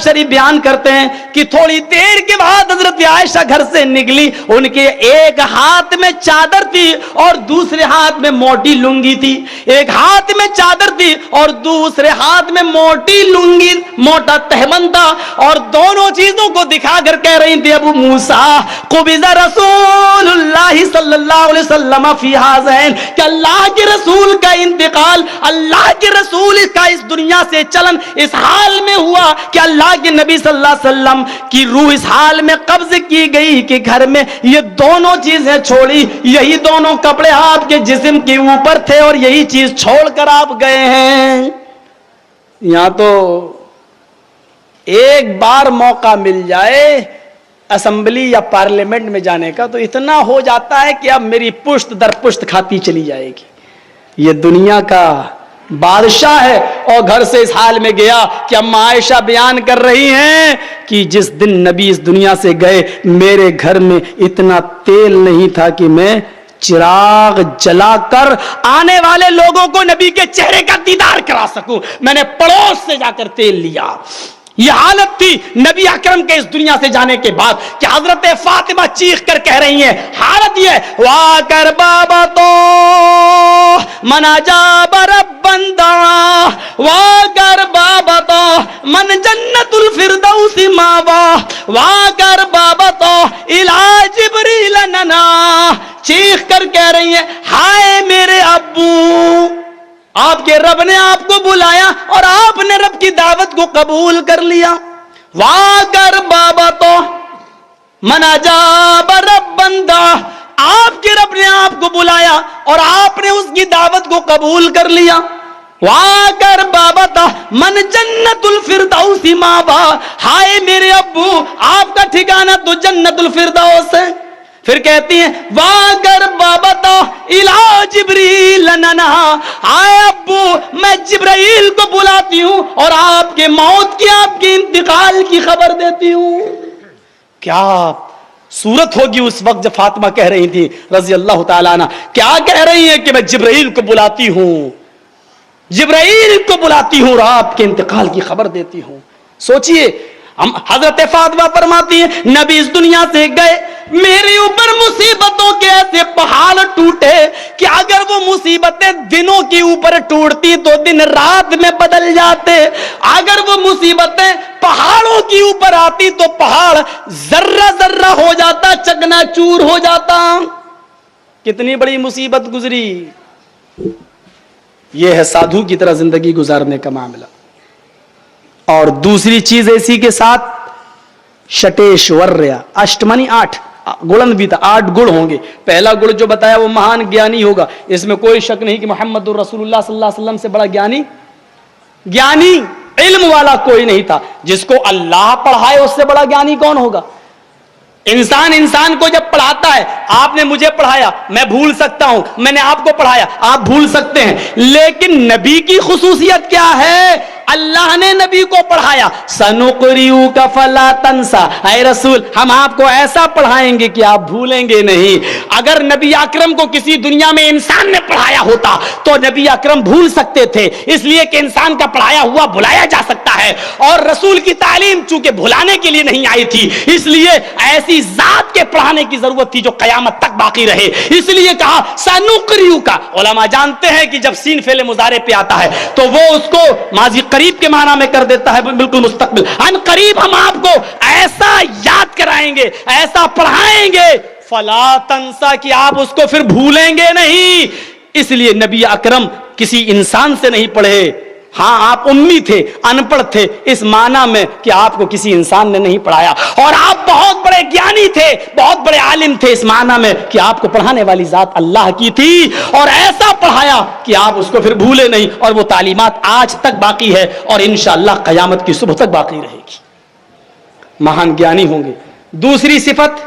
شریف بیان کرتے ہیں کہ تھوڑی دیر کے بعد حضرت عائشہ گھر سے نکلی، ان کے ایک ہاتھ میں چادر تھی اور دوسرے ہاتھ میں موٹی لنگی تھی، ایک ہاتھ میں چادر تھی اور دوسرے ہاتھ میں موٹی لنگی، موٹا تہبند تھا، اور دونوں چیزوں کو دکھا کر کہہ رہی تھی ابو موسیٰ قبض رسول اللہ صلی اللہ علیہ وسلم فی ھذین، کہ اللہ کے رسول کا انتقال، اللہ کے رسول کا اس دنیا سے چلن اس حال میں ہوا کہ اللہ کے نبی صلی اللہ علیہ وسلم کی روح اس حال میں قبض کی گئی کہ گھر میں یہ دونوں چیزیں چھوڑی، یہی دونوں کپڑے آپ کے جسم کے اوپر تھے اور یہی چیز چھوڑ کر آپ گئے ہیں۔ یہاں تو ایک بار موقع مل جائے اسمبلی یا پارلیمنٹ میں جانے کا تو اتنا ہو جاتا ہے کہ اب میری پشت در پشت کھاتی چلی جائے گی۔ یہ دنیا کا بادشاہ ہے اور گھر سے اس حال میں گیا کہ اما عائشہ بیان کر رہی ہیں کہ جس دن نبی اس دنیا سے گئے میرے گھر میں اتنا تیل نہیں تھا کہ میں چراغ جلا کر آنے والے لوگوں کو نبی کے چہرے کا دیدار کرا سکوں، میں نے پڑوس سے جا کر تیل لیا۔ یہ حالت تھی نبی اکرم کے اس دنیا سے جانے کے بعد کہ حضرت فاطمہ چیخ کر کہہ رہی ہیں، حالت یہ وا کر بابا تو منا جاب ربن دعا، وا کر بابا تو من جنت الفردوس ماوا، وا کر بابا تو الی جبریل ننا، چیخ کر کہہ رہی ہیں ہائے میرے ابو، آپ کے رب نے آپ کو بلایا اور آپ نے رب کی دعوت کو قبول کر لیا۔ واگر بابا تو منا جاب رب بندہ، آپ کے رب نے آپ کو بلایا اور آپ نے اس کی دعوت کو قبول کر لیا۔ واگر بابا تا من جنت الفردوس ماوا، ہائے میرے ابو آپ کا ٹھکانہ تو جنت الفردوس ہے۔ پھر کہتی ہیں واگر بابا تو الا جبریل ننا، آئے ابو میں جبرائیل کو بلاتی ہوں اور آپ کے موت کی، آپ کے انتقال کی خبر دیتی ہوں۔ کیا صورت ہوگی اس وقت جب فاطمہ کہہ رہی تھی رضی اللہ تعالیٰ عنہ، کیا کہہ رہی ہیں کہ میں جبرائیل کو بلاتی ہوں، جبرائیل کو بلاتی ہوں اور آپ کے انتقال کی خبر دیتی ہوں۔ سوچئے حضرت فاطمہ فرماتی ہیں نبی اس دنیا سے گئے، میرے اوپر مصیبتوں کے ایسے پہاڑ ٹوٹے کہ اگر وہ مصیبتیں دنوں کے اوپر ٹوٹتی تو دن رات میں بدل جاتے، اگر وہ مصیبتیں پہاڑوں کے اوپر آتی تو پہاڑ ذرہ ذرہ ہو جاتا، چکنا چور ہو جاتا۔ کتنی بڑی مصیبت گزری۔ یہ ہے سادھو کی طرح زندگی گزارنے کا معاملہ۔ اور دوسری چیز اسی کے ساتھ شٹیشوریا، اشٹمنی 8 گڑن بھی تھا، 8 گڑ ہوں گے۔ پہلا گڑ جو بتایا وہ مہان گیانی ہوگا، اس میں کوئی شک نہیں کہ محمد رسول اللہ صلی اللہ علیہ وسلم سے بڑا گیانی علم والا کوئی نہیں تھا۔ جس کو اللہ پڑھائے اس سے بڑا گیانی کون ہوگا؟ انسان کو جب پڑھاتا ہے، آپ نے مجھے پڑھایا میں بھول سکتا ہوں، میں نے آپ کو پڑھایا آپ بھول سکتے ہیں، لیکن نبی کی خصوصیت کیا ہے؟ اللہ نے نبی کو پڑھایا، سنقریؤک فلا تنسا، اے رسول ہم آپ کو ایسا پڑھائیں گے کہ آپ بھولیں گے نہیں۔ اگر نبی اکرم کو کسی دنیا میں انسان نے پڑھایا ہوتا تو نبی اکرم بھول سکتے تھے، اس لیے کہ انسان کا پڑھایا ہوا بھلایا جا سکتا ہے، اور رسول کی تعلیم چونکہ بھلانے کے لیے نہیں آئی تھی، اس لیے ایسی ذات کے پڑھانے کی ضرورت تھی جو قیامت تک باقی رہے، اس لیے کہا سنقریؤک۔ علماء جانتے ہیں کہ جب سین فعل مضارع پہ آتا ہے تو وہ اس کو ماضی قریب کے معنی میں کر دیتا ہے، بالکل مستقبل، ان قریب ہم آپ کو ایسا یاد کرائیں گے، ایسا پڑھائیں گے فلا تنسا کہ آپ اس کو پھر بھولیں گے نہیں۔ اس لیے نبی اکرم کسی انسان سے نہیں پڑھے، ہاں آپ امی تھے، ان پڑھ تھے اس معنی میں کہ آپ کو کسی انسان نے نہیں پڑھایا، اور آپ بہت بڑے گیانی تھے، بہت بڑے عالم تھے اس معنی میں کہ آپ کو پڑھانے والی ذات اللہ کی تھی، اور ایسا پڑھایا کہ آپ اس کو پھر بھولے نہیں، اور وہ تعلیمات آج تک باقی ہے اور انشاءاللہ قیامت کی صبح تک باقی رہے گی۔ مہان گیانی ہوں گے۔ دوسری صفت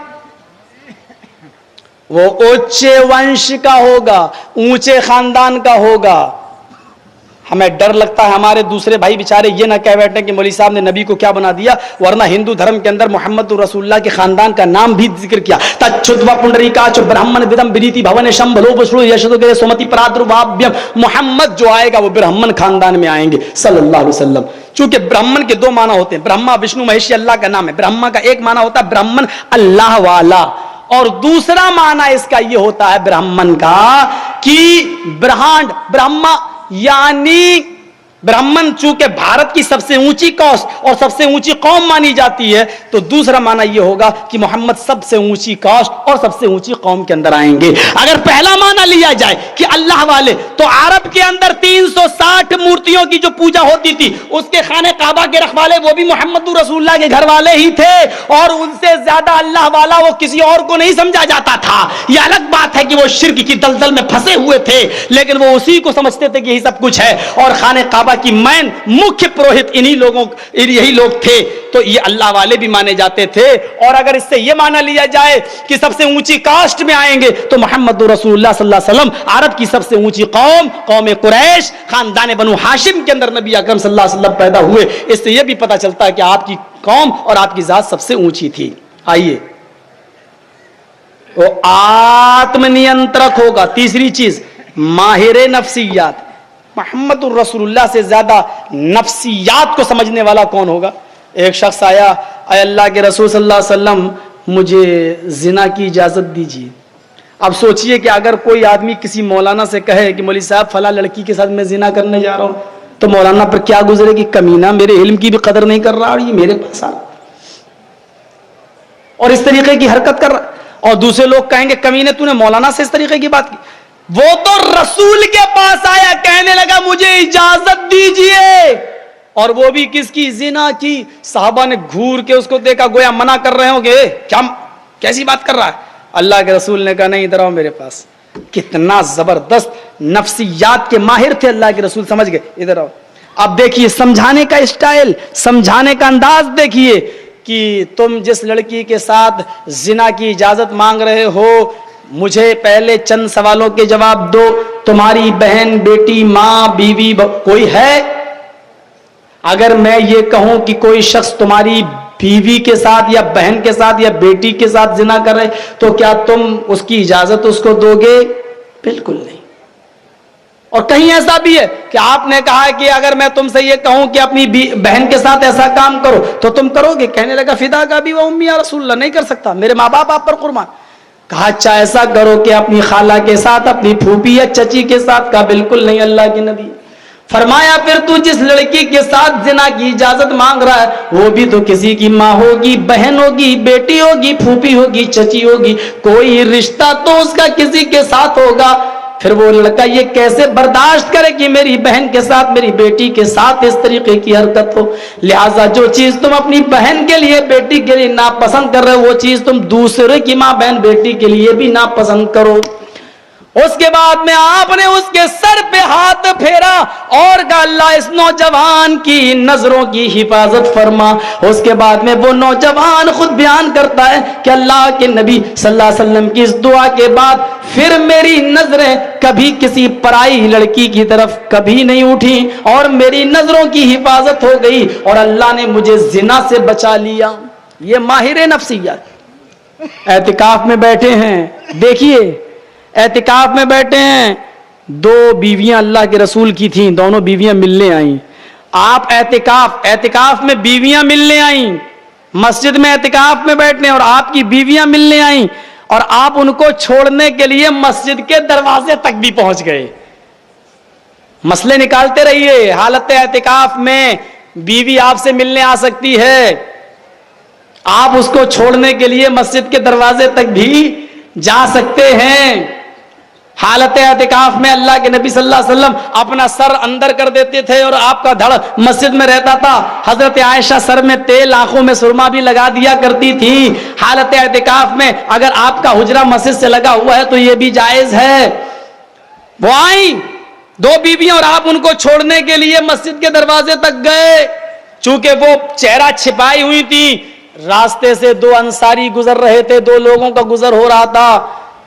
وہ اونچے ونش کا ہوگا، اونچے خاندان کا ہوگا۔ ہمیں ڈر لگتا ہے ہمارے دوسرے بھائی بیچارے یہ نہ کہہ بیٹھے کہ مولوی صاحب نے نبی کو کیا بنا دیا، ورنہ ہندو دھرم کے اندر محمد رسول اللہ کے خاندان کا نام بھی ذکر کیا، تچھدوا پنڈریکاچ برہمن ودم بریتی بھون شمبھلو بشرو یشدو کے سمتی پرادربھاویم، محمد جو آئے گا وہ برہمن خاندان میں آئیں گے صلی اللہ علیہ وسلم۔ چونکہ برہمن کے دو معنی ہوتے ہیں، برہما وشنو مہیشی اللہ کا نام ہے، برہما کا ایک معنی ہوتا ہے برہمن اللہ والا، اور دوسرا معنی اس کا یہ ہوتا ہے برہمن کا کہ برہانڈ برہما یعنی برہمن چونکہ بھارت کی سب سے اونچی کاسٹ اور سب سے اونچی قوم مانی جاتی ہے، تو دوسرا معنی یہ ہوگا کہ محمد سب سے اونچی کاسٹ اور سب سے اونچی قوم کے اندر آئیں گے۔ اگر پہلا معنی لیا جائے کہ اللہ والے، تو عرب کے اندر 360 مورتیوں کی جو پوجا ہوتی تھی اس کے خانہ کعبہ کے رکھوالے وہ بھی محمد رسول اللہ کے گھر والے ہی تھے، اور ان سے زیادہ اللہ والا وہ کسی اور کو نہیں سمجھا جاتا تھا۔ یہ الگ بات ہے کہ وہ شرک کی دلدل میں پھنسے ہوئے تھے، لیکن وہ اسی کو سمجھتے تھے کہ یہی سب کچھ ہے، اور خانہ کعبہ کی مین مکھ پروہت یہی لوگ تھے، تو یہ اللہ والے بھی مانے جاتے تھے۔ اور اگر اس سے یہ مانا لیا جائے کہ سب سے اونچی کاسٹ میں آئیں گے تو محمد رسول اللہ صلی اللہ علیہ وسلم عرب کی سب سے اونچی قوم قریش خاندان بنو ہاشم کے اندر نبی اکرم صلی اللہ علیہ وسلم پیدا ہوئے۔ اس سے یہ بھی پتہ چلتا ہے کہ آپ کی قوم اور آپ کی ذات سب سے اونچی تھی۔ آئیے، وہ آتم نینترک ہوگا۔ تیسری چیز، ماہر نفسیات۔ محمد الرسول اللہ سے زیادہ نفسیات کو سمجھنے والا کون ہوگا؟ ایک شخص آیا، اے اللہ کے رسول صلی اللہ علیہ وسلم مجھے زنا کی اجازت دیجیے۔ اب سوچئے کہ اگر کوئی آدمی کسی مولانا سے کہے کہ مولوی صاحب فلاں لڑکی کے ساتھ میں زنا کرنے جا رہا ہوں، تو مولانا پر کیا گزرے کہ کمینہ میرے علم کی بھی قدر نہیں کر رہا اور یہ میرے پاس آ رہا اور اس طریقے کی حرکت کر رہا، اور دوسرے لوگ کہیں گے کمینے تو نے مولانا سے اس طریقے کی بات کی۔ وہ تو رسول کے پاس آیا، کہنے لگا مجھے اجازت دیجئے، اور وہ بھی کس کی؟ زنا کی۔ صحابہ نے گھور کے اس کو دیکھا گویا منع کر رہے ہوں گے، کیا کیسی بات کر رہا ہے؟ اللہ کے رسول نے کہا نہیں، ادھر آؤ میرے پاس۔ کتنا زبردست نفسیات کے ماہر تھے اللہ کے رسول، سمجھ گئے، ادھر آؤ۔ اب دیکھیے سمجھانے کا اسٹائل، سمجھانے کا انداز دیکھیے کہ تم جس لڑکی کے ساتھ زنا کی اجازت مانگ رہے ہو، مجھے پہلے چند سوالوں کے جواب دو۔ تمہاری بہن، بیٹی، ماں، بیوی کوئی ہے؟ اگر میں یہ کہوں کہ کوئی شخص تمہاری بیوی کے ساتھ یا بہن کے ساتھ یا بیٹی کے ساتھ زنا کر رہے، تو کیا تم اس کی اجازت اس کو دو گے؟ بالکل نہیں۔ اور کہیں ایسا بھی ہے کہ آپ نے کہا کہ اگر میں تم سے یہ کہوں کہ اپنی بہن کے ساتھ ایسا کام کرو تو تم کرو گے؟ کہنے لگا فدا کا بھی وہ امی یا رسول اللہ، نہیں کر سکتا، میرے ماں باپ آپ پر قربان۔ کہا اچھا ایسا کرو کہ اپنی خالہ کے ساتھ، اپنی پھوپھی یا چچی کے ساتھ۔ کہا بالکل نہیں اللہ کے نبی۔ فرمایا پھر تو جس لڑکی کے ساتھ زنا کی اجازت مانگ رہا ہے وہ بھی تو کسی کی ماں ہوگی، بہن ہوگی، بیٹی ہوگی، پھوپھی ہوگی، چچی ہوگی، کوئی رشتہ تو اس کا کسی کے ساتھ ہوگا۔ پھر وہ لڑکا یہ کیسے برداشت کرے کہ میری بہن کے ساتھ، میری بیٹی کے ساتھ اس طریقے کی حرکت ہو؟ لہٰذا جو چیز تم اپنی بہن کے لیے، بیٹی کے لیے ناپسند کر رہے ہو، وہ چیز تم دوسرے کی ماں، بہن، بیٹی کے لیے بھی ناپسند کرو۔ اس کے بعد میں آپ نے اس کے سر پہ ہاتھ پھیرا اور کہا اللہ اس نوجوان کی نظروں کی حفاظت فرما۔ اس کے بعد میں وہ نوجوان خود بیان کرتا ہے کہ اللہ کے نبی صلی اللہ علیہ وسلم کی اس دعا کے بعد پھر میری نظریں کبھی کسی پرائی لڑکی کی طرف کبھی نہیں اٹھی، اور میری نظروں کی حفاظت ہو گئی، اور اللہ نے مجھے زنا سے بچا لیا۔ یہ ماہر نفسیات اعتکاف میں بیٹھے ہیں، دیکھیے اعتکاف میں بیٹھے ہیں، دو بیویاں اللہ کے رسول کی تھیں، دونوں بیویاں ملنے آئیں۔ آپ اعتکاف میں بیویاں ملنے آئیں، مسجد میں اعتکاف میں بیٹھنے، اور آپ کی بیویاں ملنے آئیں، اور آپ ان کو چھوڑنے کے لیے مسجد کے دروازے تک بھی پہنچ گئے۔ مسئلے نکالتے رہیے۔ حالت اعتکاف میں بیوی آپ سے ملنے آ سکتی ہے، آپ اس کو چھوڑنے کے لیے مسجد کے دروازے تک بھی جا سکتے ہیں۔ حالت اعتکاف میں اللہ کے نبی صلی اللہ علیہ وسلم اپنا سر اندر کر دیتے تھے اور آپ کا دھڑ مسجد میں رہتا تھا۔ حضرت عائشہ سر میں تیل، آنکھوں میں سرما بھی لگا دیا کرتی تھی۔ حالت اعتکاف میں اگر آپ کا حجرہ مسجد سے لگا ہوا ہے تو یہ بھی جائز ہے۔ وہ آئیں دو بیویاں اور آپ ان کو چھوڑنے کے لیے مسجد کے دروازے تک گئے۔ چونکہ وہ چہرہ چھپائی ہوئی تھی، راستے سے دو انصاری گزر رہے تھے، دو لوگوں کا گزر ہو رہا تھا۔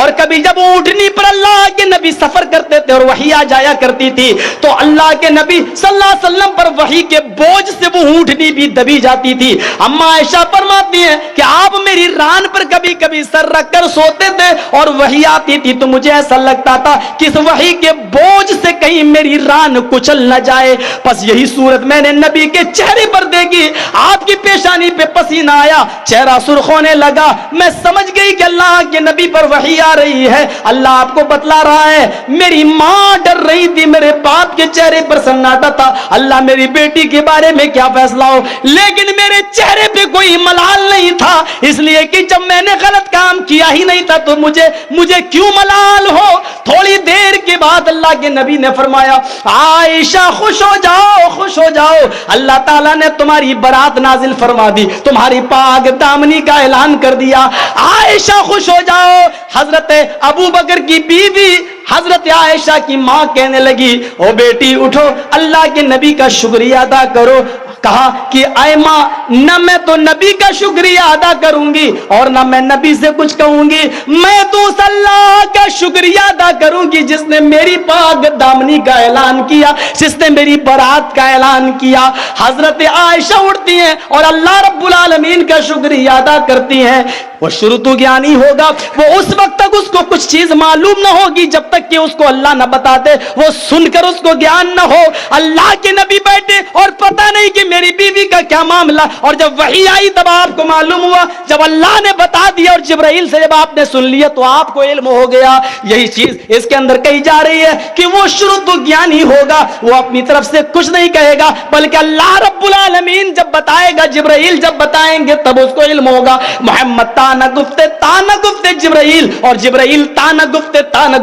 اور کبھی جب اونٹنی پر اللہ کے نبی سفر کرتے تھے اور وحی آ جایا کرتی تھی تو اللہ کے نبی صلی اللہ علیہ وسلم پر وحی کے بوجھ سے وہ اونٹنی بھی دبی جاتی تھی. اما عائشہ فرماتی ہیں کہ آپ میری ران پر کبھی کبھی سر رکھ کر سوتے تھے اور وحی آتی تھی تو مجھے ایسا لگتا تھا کہ اس وحی کے بوجھ سے کہیں میری ران کچل نہ جائے. بس یہی صورت میں نے نبی کے چہرے پر دیکھی. آپ کی پیشانی پہ پسینہ آیا, چہرہ سرخ ہونے لگا. میں سمجھ گئی کہ اللہ کے نبی پر وحی آ رہی ہے. اللہ آپ کو بتلا رہا ہے. میری ماں ڈر رہی تھی, میرے باپ کے چہرے پر سناٹا تھا. اللہ میری بیٹی کے بارے میں کیا فیصلہ ہو, لیکن میرے چہرے پہ کوئی ملال نہیں تھا, اس لیے کہ جب میں نے غلط کام کیا ہی نہیں تھا تو مجھے کیوں ملال ہو. تھوڑی دیر کے بعد اللہ کے نبی نے فرمایا عائشہ خوش ہو جاؤ, خوش ہو جاؤ, اللہ تعالیٰ نے تمہاری برات نازل فرما دی, تمہاری پاک دامنی کا اعلان کر دیا. عائشہ خوش ہو جاؤ. حضرت ابو بکر کی بیوی حضرت عائشہ کی ماں کہنے لگی او بیٹی اٹھو, اللہ کے نبی کا شکریہ ادا کرو. کہا کہ اے ماں, نہ میں تو نبی کا شکریہ ادا کروں گی اور نہ میں نبی سے کچھ کہوں گی, میں تو اس اللہ کا شکریہ ادا کروں گی جس نے میری پاک دامنی کا اعلان کیا, جس نے میری برات کا اعلان کیا. حضرت عائشہ اٹھتی ہیں اور اللہ رب العالمین کا شکریہ ادا کرتی ہیں. وہ شروع تو گیانی ہوگا, وہ اس وقت تک اس کو کچھ چیز معلوم نہ ہوگی جب تک کہ اس کو اللہ نہ بتا دے, وہ سن کر اس کو گیان نہ ہو. اللہ کے نبی بیٹھے اور پتہ نہیں کہ میری بیوی کا کیا معاملہ, اور جب وحی آئی تب آپ کو معلوم ہوا, جب اللہ نے بتا دیا اور جبرائیل سے جب آپ نے سن لیا تو آپ کو علم ہو گیا. یہی چیز اس کے اندر کہی جا رہی ہے کہ وہ شروع تو گیانی ہوگا, وہ اپنی طرف سے کچھ نہیں کہے گا بلکہ اللہ رب العالمین جب بتائے گا, جبرائیل جب بتائیں گے تب اس کو علم ہوگا. محمد تانا گفتے جبرائیل, اور جبرائیل تانا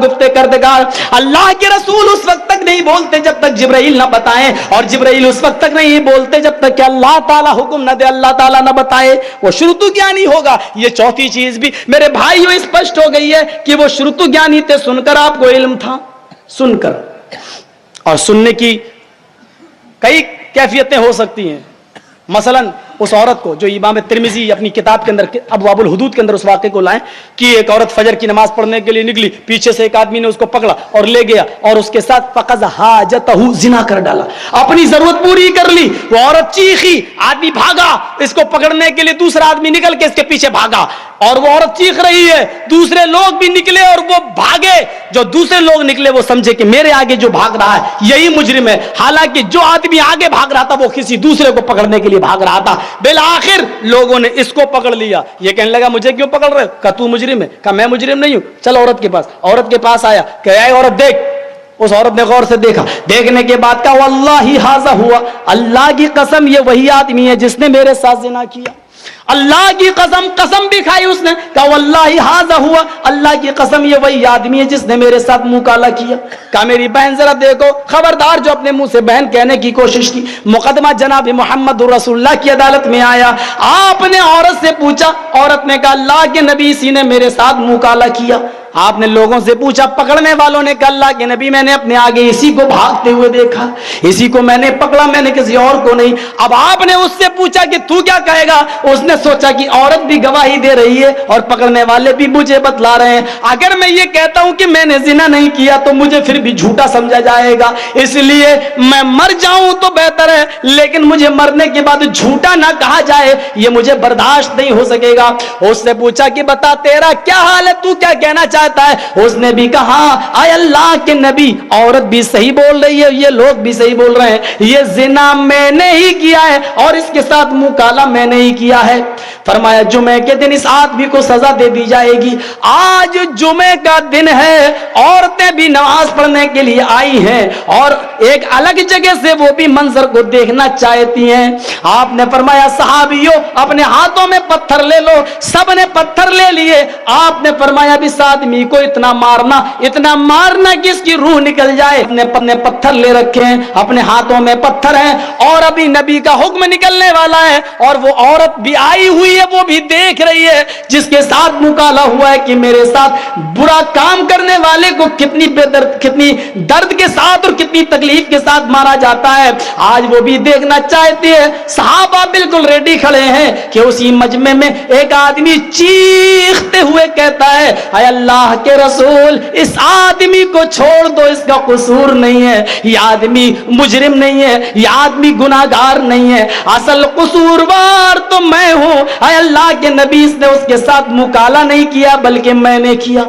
گفتے کردگار. اللہ کے رسول اس وقت تک نہیں بولتے جب تک جبرائیل نہ بتائیں, اور جبرائیل اس وقت تک نہیں بولتے جب تک کہ اللہ تعالیٰ حکم نہ دے, اللہ تعالیٰ نہ بتائے. وہ شروع گیانی ہوگا. یہ چوتھی چیز بھی میرے بھائیوں اسپشٹ ہو گئی ہے کہ وہ شروع گیانی تھے, سن کر آپ کو علم تھا, سن کر. اور سننے کی کئی کیفیتیں ہو سکتی ہیں. مثلا اس عورت کو جو امام ترمذی اپنی کتاب کے اندر ابواب الحدود کے اندر اس واقعے کو لائیں کہ ایک عورت فجر کی نماز پڑھنے کے لیے نکلی, پیچھے سے ایک آدمی نے اس کو پکڑا اور لے گیا اور اس کے ساتھ فقض حاجتہ, زنا کر ڈالا, اپنی ضرورت پوری کر لی. وہ عورت چیخی, آدمی بھاگا اس کو پکڑنے کے لیے, دوسرا آدمی نکل کے اس کے پیچھے بھاگا اور وہ عورت چیخ رہی ہے. دوسرے لوگ بھی نکلے اور وہ بھاگے. جو دوسرے لوگ نکلے وہ سمجھے کہ میرے آگے جو بھاگ رہا ہے یہی مجرم ہے, حالانکہ جو آدمی آگے بھاگ رہا تھا وہ کسی دوسرے کو پکڑنے کے لیے بھاگ رہا تھا. بالآخر لوگوں نے اس کو پکڑ لیا. یہ کہنے لگا مجھے کیوں پکڑ رہے, کہ تو مجرم ہے, کہ میں مجرم نہیں ہوں, چل عورت کے پاس. عورت کے پاس آیا کہ اے عورت دیکھ. اس عورت نے غور سے دیکھا, دیکھنے کے بعد کہا واللہ ھذا ہوا, اللہ کی قسم یہ وہی آدمی ہے جس نے میرے ساتھ زنا کیا. اللہ کی قسم بھی کھائی اس نے, کہا واللہ ھذا ہوا, اللہ کی قسم یہ وہی آدمی ہے جس نے میرے ساتھ منہ کالا کیا. کہا میری بہن ذرا دیکھو, خبردار جو اپنے منہ سے بہن کہنے کی کوشش کی. مقدمہ جناب محمد رسول اللہ کی عدالت میں آیا. آپ نے عورت سے پوچھا, عورت نے کہا اللہ کے نبی اسی نے میرے ساتھ منہ کالا کیا. آپ نے لوگوں سے پوچھا, پکڑنے والوں نے کہا اللہ کے نبی میں نے اپنے آگے اسی کو بھاگتے ہوئے دیکھا, اسی کو میں نے پکڑا, میں نے کسی اور کو نہیں. اب آپ نے اس سے پوچھا کہ تو کیا کہے گا. اس نے سوچا کہ عورت بھی گواہی دے رہی ہے اور پکڑنے والے بھی مجھے بتلا رہے ہیں, اگر میں یہ کہتا ہوں کہ میں نے زنا نہیں کیا تو مجھے پھر بھی جھوٹا سمجھا جائے گا, اس لیے میں مر جاؤں تو بہتر ہے, لیکن مجھے مرنے کے بعد جھوٹا نہ کہا جائے یہ مجھے برداشت نہیں ہو سکے گا. اس سے پوچھا کہ بتا تیرا کیا حال ہے, تو کیا کہنا چاہتا ہے. اس نے بھی کہا اے اللہ کے نبی, عورت بھی صحیح بول رہی ہے, یہ لوگ بھی صحیح بول رہے ہیں, یہ زنا میں نے ہی کیا ہے اور اس کے ساتھ منہ کالا میں نے ہی کیا ہے. فرمایا جمعے کے دن اس آدمی کو سزا دے دی جائے گی. آج جمعے کا دن ہے, عورتیں بھی نماز پڑھنے کے لیے آئی ہیں اور ایک الگ جگہ سے وہ بھی منظر کو دیکھنا چاہتی ہیں. آپ نے فرمایا صحابیوں اپنے ہاتھوں میں پتھر لے لو. سب نے پتھر لے لیے. آپ نے فرمایا بھی اس آدمی کو اتنا مارنا کہ اس کی روح نکل جائے. اپنے پتھر لے رکھے ہیں, اپنے ہاتھوں میں پتھر ہیں اور ابھی نبی کا حکم نکلنے والا ہے, اور وہ عورت بھی آئی ہوئی ہے, وہ بھی دیکھ رہی ہے جس کے ساتھ مکالا ہوا ہے کہ میرے ساتھ برا کام کرنے والے کو کتنی درد کے ساتھ اور کتنی تکلیف کے ساتھ مارا جاتا ہے. آج وہ بھی دیکھنا چاہتی ہے. صحابہ بالکل ریڈی کھڑے ہیں کہ اسی مجمع میں ایک آدمی چیختے ہوئے ہوئے کہتا ہے اے اللہ کے رسول اس آدمی کو چھوڑ دو, اس کا قصور نہیں ہے, یہ آدمی مجرم نہیں ہے, یہ آدمی گناہگار نہیں ہے, اصل قصوروار تو میں ہوں. اے اللہ کے نبی اس نے اس کے ساتھ مکالمہ نہیں کیا بلکہ میں نے کیا.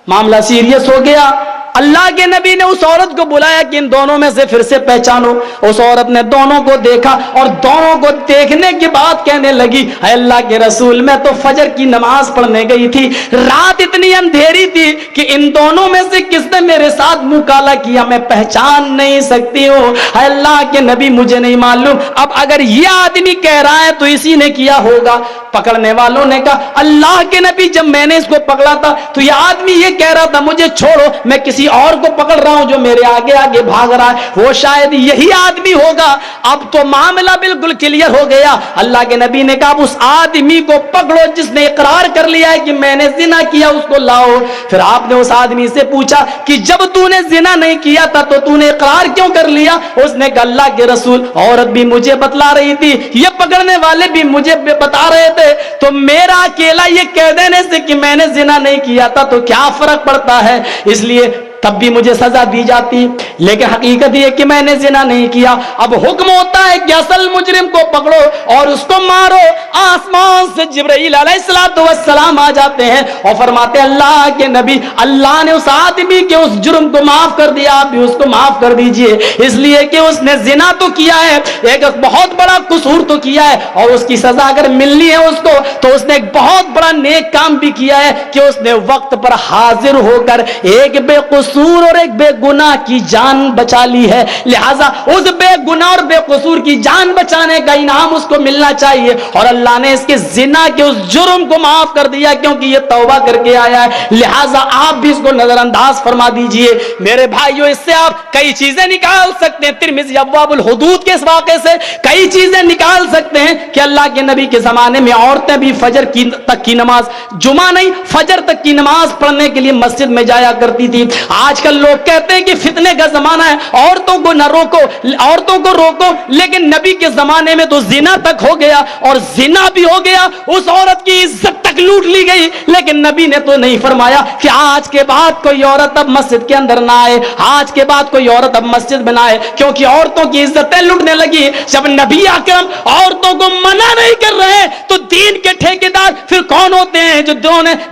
معاملہ سیریس ہو گیا. اللہ کے نبی نے اس عورت کو بلایا کہ ان دونوں میں سے پھر سے پہچانو. اس عورت نے دونوں کو دیکھا اور دونوں کو دیکھنے کے بعد کہنے لگی اے اللہ کے رسول میں تو فجر کی نماز پڑھنے گئی تھی, رات اتنی اندھیری تھی کہ ان دونوں میں سے کس نے میرے ساتھ مکالمہ کیا میں پہچان نہیں سکتی ہوں. اے اللہ کے نبی مجھے نہیں معلوم. اب اگر یہ آدمی کہہ رہا ہے تو اسی نے کیا ہوگا. پکڑنے والوں نے کہا اللہ کے نبی جب میں نے اس کو پکڑا تھا تو یہ آدمی یہ کہہ رہا تھا مجھے چھوڑو, میں کسی اور کو پکڑ رہا ہوں جو میرے آگے آگے بھاگ رہا ہے, وہ شاید یہی آدمی ہوگا. اب تو معاملہ بالکل کلیئر ہو گیا. اللہ کے نبی نے کہا اس آدمی کو پکڑو جس نے اقرار کر لیا ہے کہ میں نے زنا کیا, اس کو لاؤ. پھر آپ نے اس آدمی سے پوچھا کہ جب تو نے زنا نہیں کیا تھا تو تو نے اقرار کیوں کر لیا؟ اس نے کہا اللہ کے رسول عورت بھی مجھے بتلا رہی تھی, یہ پکڑنے والے بھی مجھے بتا رہے تھے, تو میرا اکیلا یہ کہہ دینے سے کہ میں نے زنا نہیں کیا تھا تو کیا فرق پڑتا ہے, اس لیے تب بھی مجھے سزا دی جاتی, لیکن حقیقت یہ کہ میں نے زنا نہیں کیا. اب حکم ہوتا ہے کہ اصل مجرم کو پکڑو اور اس کو مارو. آسمان سے جبرائیل علیہ السلام آ جاتے ہیں اور فرماتے ہیں اللہ کے نبی اللہ نے اس آدمی کے اس جرم کو معاف کر دیا, آپ بھی اس کو معاف کر دیجئے, اس لیے کہ اس نے زنا تو کیا ہے, ایک بہت بڑا قصور تو کیا ہے, اور اس کی سزا اگر ملنی ہے اس کو تو اس نے ایک بہت بڑا نیک کام بھی کیا ہے کہ اس نے وقت پر حاضر ہو کر ایک بے قصور اور ایک بے گناہ کی جان بچا لی ہے. لہذا اس بے گناہ اور بے قصور کی جان بچانے کا انعام اس کو ملنا چاہیے, اور اللہ نے اس کے زنا کے اس جرم کو معاف کر دیا کیونکہ یہ توبہ کر کے آیا ہے. لہذا آپ بھی اس کو نظر انداز فرما دیجئے. میرے بھائیو اس سے آپ کئی چیزیں نکال سکتے ہیں. ترمذی ابواب الحدود کے اس واقعے سے کئی چیزیں نکال سکتے ہیں کہ اللہ کے نبی کے زمانے میں عورتیں بھی فجر تک کی نماز, جمعہ نہیں فجر تک کی نماز پڑھنے کے لیے مسجد میں جایا کرتی تھی. آج کل لوگ کہتے ہیں کہ فتنے کا زمانہ ہے, عورتوں کو نہ روکو, عورتوں کو روکو, لیکن نبی کے زمانے میں تو زنا تک ہو گیا, اور زنا بھی ہو گیا, اس عورت کی عزت تک لوٹ لی گئی, لیکن نبی نے تو نہیں فرمایا کہ آج کے بعد کوئی عورت اب مسجد کے اندر نہ آئے, آج کے بعد کوئی عورت اب مسجد میں نہ آئے, کیونکہ عورتوں کی عزتیں لوٹنے لگی. جب نبی اکرم عورتوں کو منع نہیں کر رہے ہیں تو دین کے ٹھیکیدار پھر کون ہوتے ہیں جو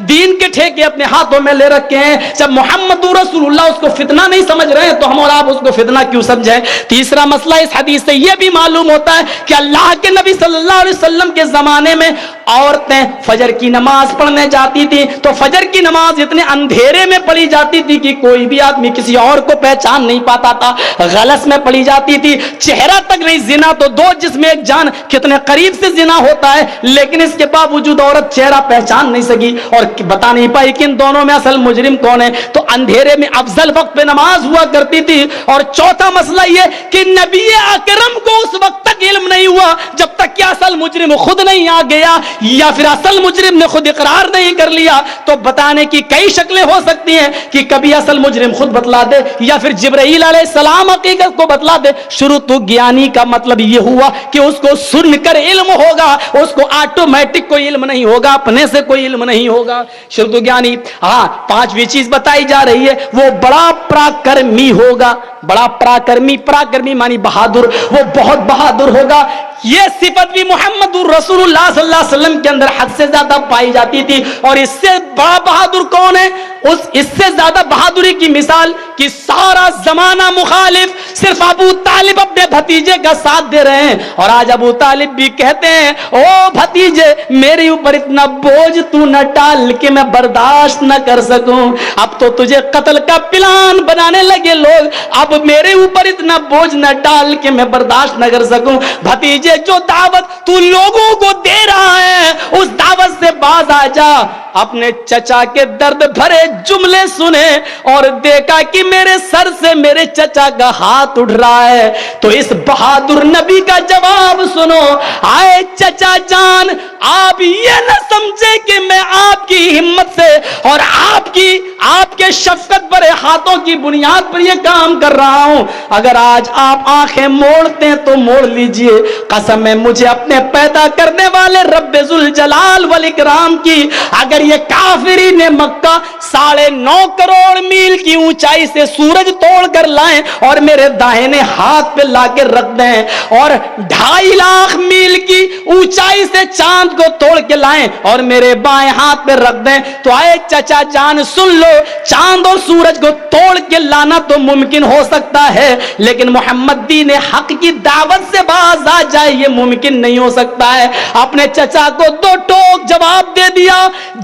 دین کے ٹھیکے اپنے ہاتھوں میں لے رکھے ہیں؟ جب محمد رسول اللہ اس کو فتنہ نہیں سمجھ رہے ہیں تو ہم اور آپ اس کو فتنہ کیوں سمجھیں؟ تیسرا مسئلہ اس حدیث سے یہ بھی معلوم ہوتا ہے کہ اللہ کے نبی صلی اللہ علیہ وسلم کے زمانے میں عورتیں فجر کی نماز پڑھنے جاتی تھی تو فجر کی نماز اتنے اندھیرے میں پڑھی جاتی تھی کہ کوئی بھی آدمی کسی اور کو پہچان نہیں پاتا تھا, غلط میں پڑھی جاتی تھی, چہرہ تک نہیں. زنا تو دو جسم ایک جان, کتنے قریب سے زنا ہوتا ہے, لیکن اس کے باوجود عورت چہرہ پہچان نہیں سکی اور بتا نہیں پائی کہ ان دونوں میں اصل مجرم کون ہے. تو اندھیرے میں افضل وقت پہ نماز ہوا کرتی تھی. اور چوتھا مسئلہ یہ کہ نبی اکرم کو اس وقت تک علم نہیں ہوا جب تک کہ اصل مجرم خود نہیں آ گیا, یا پھر اصل مجرم نے خود اقرار نہیں کر لیا. تو بتانے کی کئی شکلیں ہو سکتی ہیں کہ کبھی اصل مجرم خود بتلا دے, یا پھر جبرائیل علیہ السلام حقیقت کو بتلا دے. شروع تو گیانی کا مطلب یہ ہوا کہ اس کو سن کر علم ہوگا, اس کو آٹومیٹک کوئی علم نہیں ہوگا, اپنے سے کوئی علم نہیں ہوگا. شروع تو گیانی. ہاں, پانچویں چیز بتائی جا رہی ہے وہ بڑا پراکرمی ہوگا. بڑا پراکرمی مانی بہادر, وہ بہت بہادر ہوگا. یہ صفت بھی محمد رسول اللہ صلی اللہ علیہ وسلم کے اندر حد سے زیادہ پائی جاتی تھی. اور اس سے بڑا بہادر کون ہے؟ اس سے زیادہ بہادری کی مثال کہ سارا زمانہ مخالف, صرف ابو طالب اپنے بھتیجے کا ساتھ دے رہے ہیں, اور آج ابو طالب بھی کہتے ہیں او بھتیجے میرے اوپر اتنا بوجھ تو نہ ڈال کہ میں برداشت نہ کر سکوں. اب تو تجھے قتل کا پلان بنانے لگے لوگ, اب میرے اوپر اتنا بوجھ نہ ڈال کہ میں برداشت نہ کر سکوں. بھتیجے جو دعوت تو لوگوں کو دے رہا ہے اس دعوت سے باز آ جا. اپنے چچا کے درد بھرے جملے سنے اور دیکھا کہ میرے سر سے میرے چچا کا ہاتھ اٹھ رہا ہے. تو اس بہادر نبی کا جواب سنو. آئے چچا جان, آپ یہ نہ سمجھے کہ میں آپ کی ہمت سے اور آپ کی آپ کے شفقت پر ہاتھوں کی بنیاد پر یہ کام کر رہا ہوں. اگر آج آپ آنکھیں موڑتے ہیں تو موڑ لیجئے. قسم ہے مجھے اپنے پیدا کرنے والے رب ذوالجلال والاکرام کی, اگر یہ کافرین مکہ 9.5 کروڑ میل کی اونچائی سے سورج توڑ کر لائیں اور میرے داہنے ہاتھ پہ لا کے رکھ دیں, اور 2.5 لاکھ میل کی اونچائی سے چاند کو توڑ کے لائیں اور میرے بائیں ہاتھ پہ رکھ دیں, تو آئے چچا جان سن لو, چاند اور سورج کو توڑ کے لانا تو ممکن ہو سکتا ہے, لیکن محمد دین حق کی دعوت سے باز آ جائے یہ ممکن نہیں ہو سکتا ہے. اپنے چچا کو 2 ٹوک جواب دے دیا.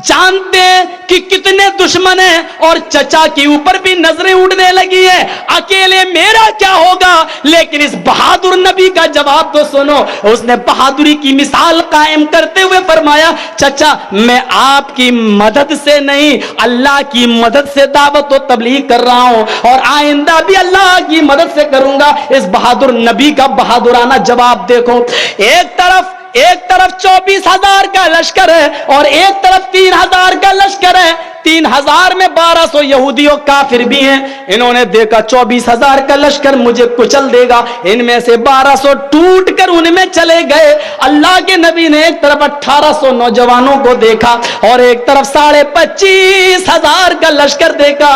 جانتے ہیں کہ کتنے دشمن ہیں اور چچا کے اوپر بھی نظریں اڑنے لگی ہیں, اکیلے میرا کیا ہوگا, لیکن اس بہادر نبی کا جواب تو سنو. اس نے بہادری کی مثال قائم کرتے ہوئے فرمایا, چچا میں آپ کی مدد سے نہیں اللہ کی مدد سے دعوت و تبلیغ کر رہا ہوں, اور آئندہ بھی اللہ کی مدد سے کروں گا. اس بہادر نبی کا بہادرانہ جواب دیکھو. ایک طرف 24,000 کا لشکر ہے اور ایک طرف 3,000 کا لشکر ہے. 3,000 میں 1,200 یہودی و کافر بھی ہیں. انہوں نے دیکھا 24,000 کا لشکر مجھے کچل دے گا, ان میں سے 1,200 ٹوٹ کر ان میں چلے گئے. اللہ کے نبی نے ایک طرف 1,800 نوجوانوں کو دیکھا اور ایک طرف 25,500 کا لشکر دیکھا.